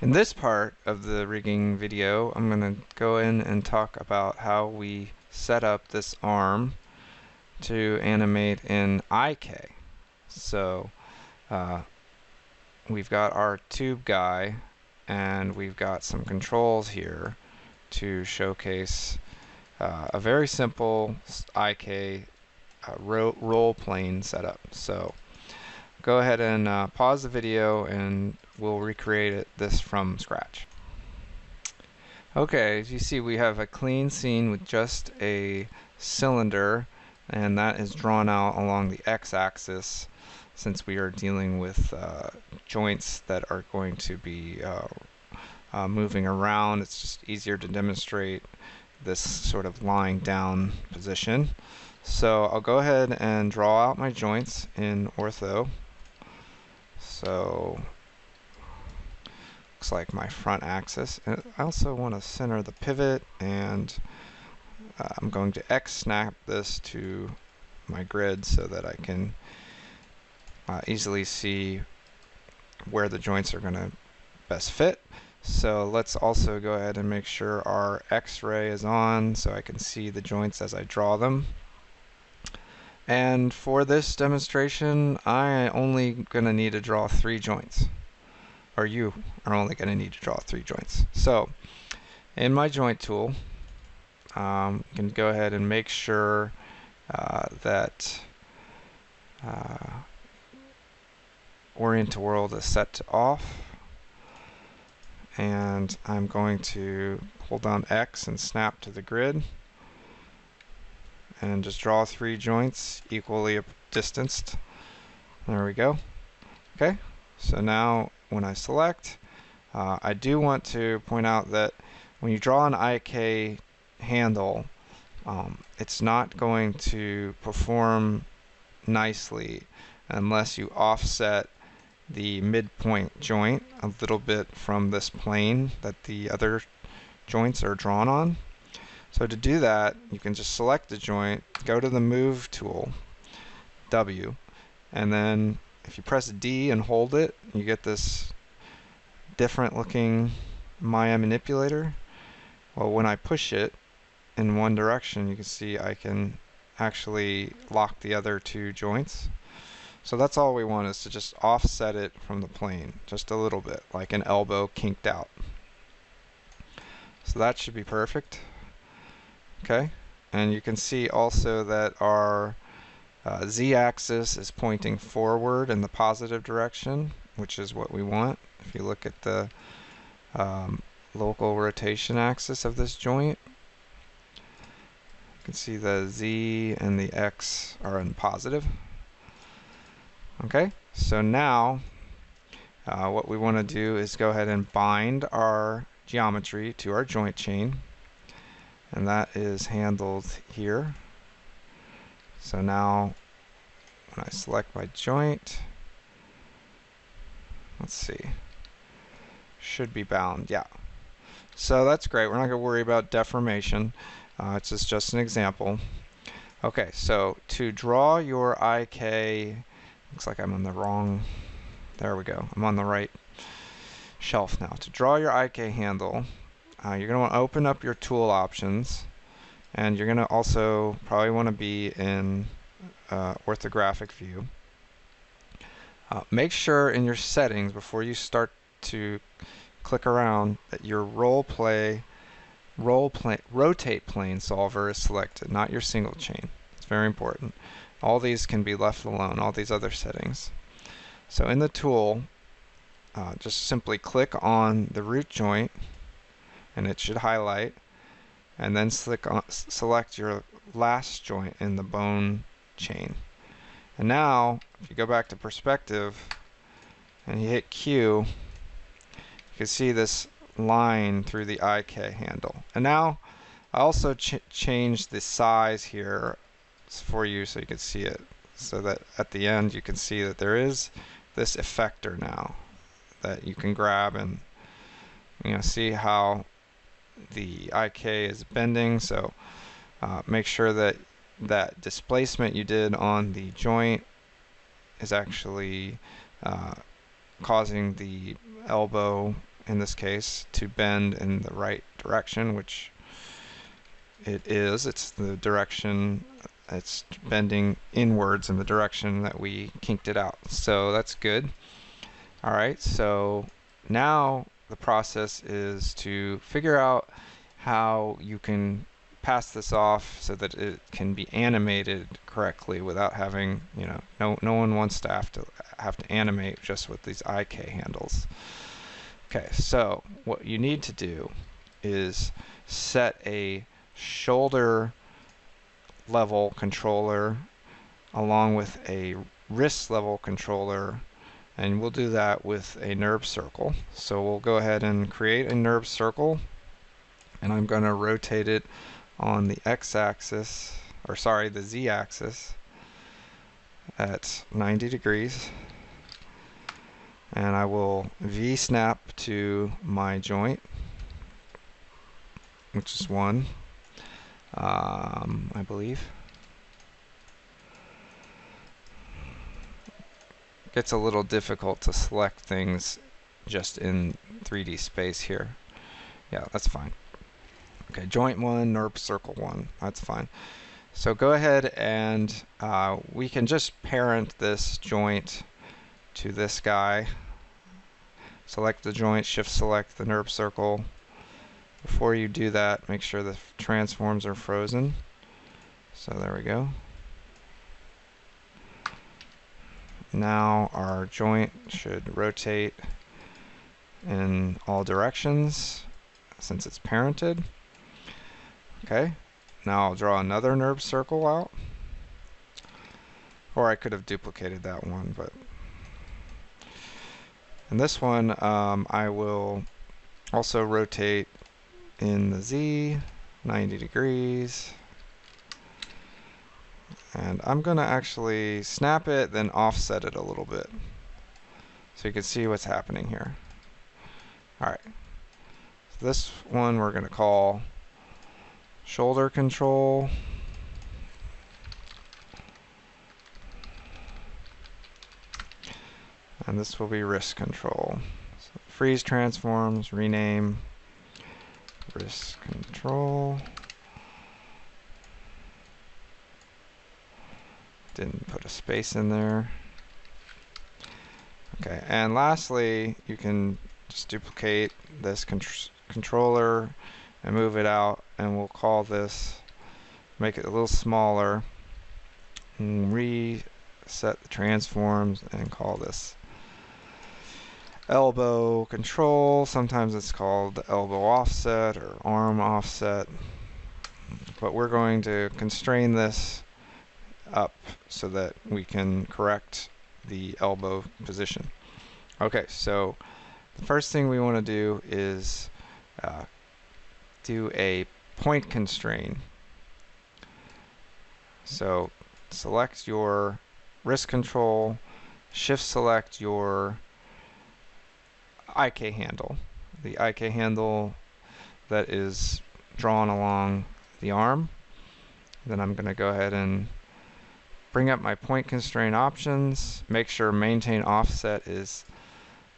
In this part of the rigging video, I'm going to go in and talk about how we set up this arm to animate in IK. So we've got our tube guy and we've got some controls here to showcase a very simple IK roll plane setup. So go ahead and pause the video and we'll recreate this from scratch. Okay, as you see, we have a clean scene with just a cylinder, and that is drawn out along the x-axis since we are dealing with joints that are going to be moving around. It's just easier to demonstrate this sort of lying down position. So I'll go ahead and draw out my joints in ortho. So looks like my front axis. And I also want to center the pivot, and I'm going to X snap this to my grid so that I can easily see where the joints are going to best fit. So let's also go ahead and make sure our X-ray is on so I can see the joints as I draw them. And for this demonstration, I only going to need to draw 3 joints. Or you are only going to need to draw 3 joints. So in my joint tool, you can go ahead and make sure that Orient to World is set to off. And I'm going to hold down X and snap to the grid. And just draw 3 joints equally distanced. There we go. Okay, so now when I select, I do want to point out that when you draw an IK handle, it's not going to perform nicely unless you offset the midpoint joint a little bit from this plane that the other joints are drawn on. So to do that, you can just select the joint, go to the Move tool, W, and then if you press D and hold it, you get this different looking Maya manipulator. Well, when I push it in one direction, you can see I can actually lock the other 2 joints. So that's all we want, is to just offset it from the plane just a little bit, like an elbow kinked out. So that should be perfect. Okay, and you can see also that our z-axis is pointing forward in the positive direction, which is what we want. If you look at the local rotation axis of this joint, you can see the z and the x are in positive. Okay, so now what we want to do is go ahead and bind our geometry to our joint chain. And that is handled here. So now when I select my joint, let's see, should be bound, yeah. So that's great. We're not going to worry about deformation. It's just an example. Okay, so to draw your IK, looks like I'm on the wrong, there we go, I'm on the right shelf now. To draw your IK handle, you're going to want to open up your tool options, and you're going to also probably want to be in orthographic view. Make sure in your settings before you start to click around that your rotate plane solver is selected, not your single chain. It's very important. All these can be left alone, all these other settings. So in the tool, just simply click on the root joint, and it should highlight, and then select your last joint in the bone chain. And now if you go back to perspective and you hit Q, you can see this line through the IK handle. And now I also changed the size here for you so you can see it, so that at the end you can see that there is this effector now that you can grab and see how the IK is bending. So make sure that that displacement you did on the joint is actually causing the elbow in this case, to bend in the right direction, which it is. It's the direction, it's bending inwards in the direction that we kinked it out. So that's good. All right, so now the process is to figure out how you can pass this off so that it can be animated correctly without having, no one wants to have to animate just with these IK handles. Okay, so what you need to do is set a shoulder level controller along with a wrist level controller, and we'll do that with a NURB circle. So we'll go ahead and create a NURB circle, and I'm going to rotate it on the x-axis, or sorry, the z-axis at 90 degrees. And I will V-snap to my joint, which is 1, I believe. Gets a little difficult to select things just in 3D space here. Yeah, that's fine. Okay, joint 1, NURB circle 1, that's fine. So go ahead and we can just parent this joint to this guy. Select the joint, shift select the NURB circle. Before you do that, make sure the transforms are frozen. So there we go. Now our joint should rotate in all directions since it's parented. Okay, now I'll draw another NURB circle out. Or I could have duplicated that one, but in this one I will also rotate in the Z 90 degrees. And I'm going to actually snap it, then offset it a little bit so you can see what's happening here. Alright, so this one we're going to call shoulder control. And this will be wrist control. So freeze transforms, rename, wrist control. Didn't put a space in there. Okay, and lastly, you can just duplicate this controller and move it out, and we'll call this, make it a little smaller, and reset the transforms and call this elbow control. Sometimes it's called elbow offset or arm offset, but we're going to constrain this up so that we can correct the elbow position. Okay, so the first thing we want to do is do a point constraint. So select your wrist control, shift select your IK handle, the IK handle that is drawn along the arm. Then I'm going to go ahead and bring up my point constraint options, make sure maintain offset is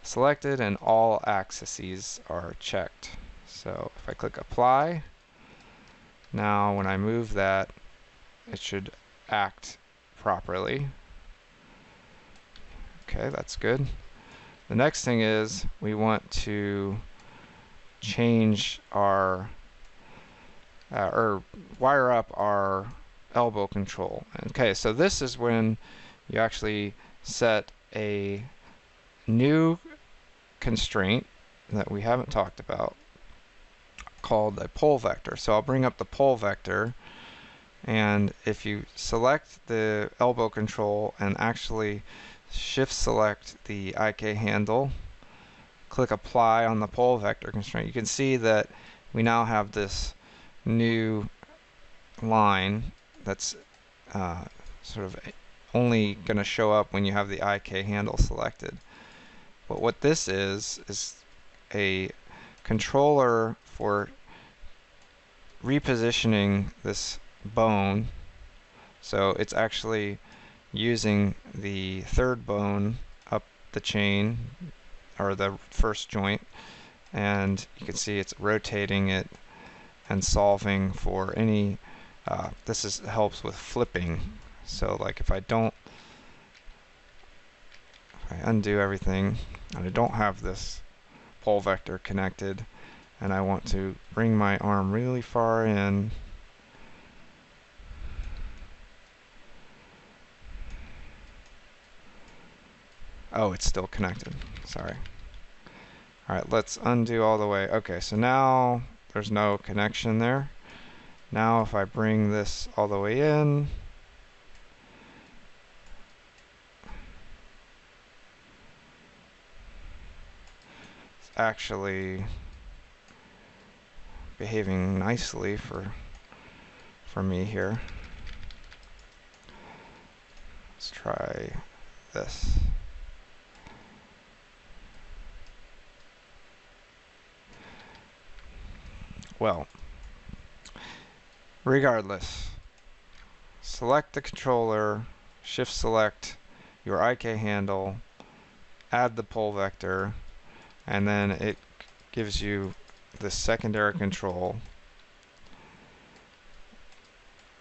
selected and all axes are checked. So if I click apply, now when I move that, it should act properly. Okay, that's good. The next thing is we want to change our or wire up our elbow control. Okay, so this is when you actually set a new constraint that we haven't talked about called a pole vector. So I'll bring up the pole vector, and if you select the elbow control and actually shift select the IK handle, click apply on the pole vector constraint, you can see that we now have this new line that's sort of only going to show up when you have the IK handle selected. But what this is a controller for repositioning this bone. So it's actually using the third bone up the chain, or the first joint, and you can see it's rotating it and solving for any this helps with flipping. So like if I undo everything and I don't have this pole vector connected and I want to bring my arm really far in, oh, it's still connected, sorry. Alright, let's undo all the way. Okay, so now there's no connection there. Now if I bring this all the way in, it's actually behaving nicely for me here. Let's try this. Well, regardless, select the controller, shift select your IK handle, add the pole vector, and then it gives you the secondary control.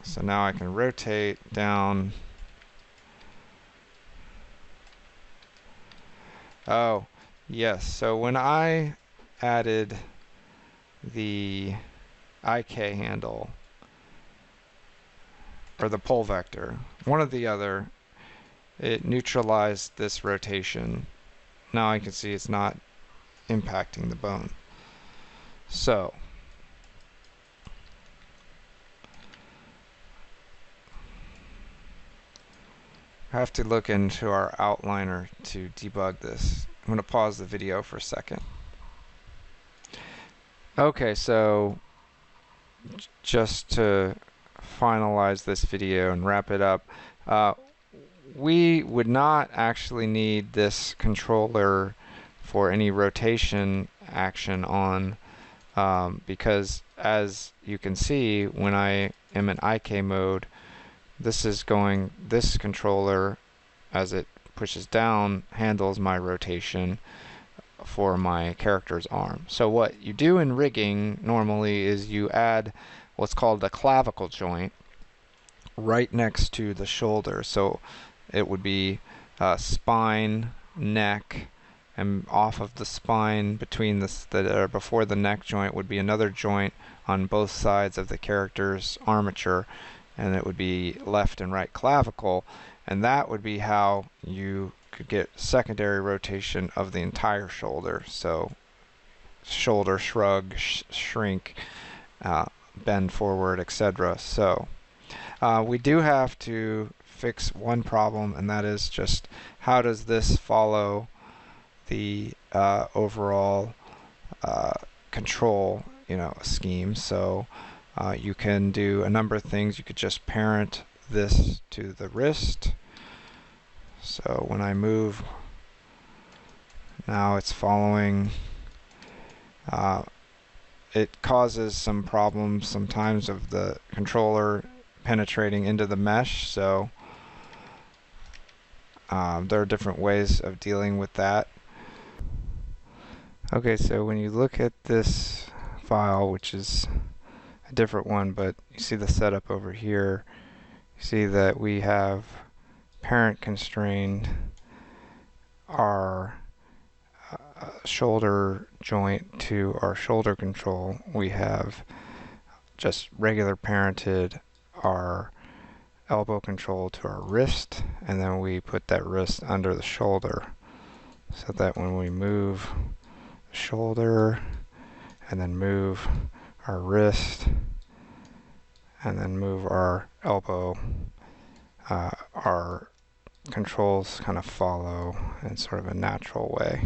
So now I can rotate down. Oh, yes, so when I added the IK handle, or the pole vector, one or the other, it neutralized this rotation. Now I can see it's not impacting the bone. So I have to look into our outliner to debug this. I'm going to pause the video for a second. Okay, so just to finalize this video and wrap it up, we would not actually need this controller for any rotation action on, because as you can see, when I am in IK mode, this controller, as it pushes down, handles my rotation for my character's arm. So what you do in rigging normally is you add what's called a clavicle joint right next to the shoulder. So it would be spine, neck, and off of the spine between before the neck joint would be another joint on both sides of the character's armature, and it would be left and right clavicle, and that would be how you could get secondary rotation of the entire shoulder. So shoulder shrug, shrink, bend forward, etc. So we do have to fix one problem, and that is just how does this follow the overall control scheme. So you can do a number of things. You could just parent this to the wrist. So when I move, now it's following. It causes some problems sometimes of the controller penetrating into the mesh. So there are different ways of dealing with that. Okay, so when you look at this file, which is a different one, but you see the setup over here, you see that we have parent constrained our shoulder joint to our shoulder control. We have just regular parented our elbow control to our wrist, and then we put that wrist under the shoulder so that when we move the shoulder and then move our wrist and then move our elbow, our controls kind of follow in sort of a natural way.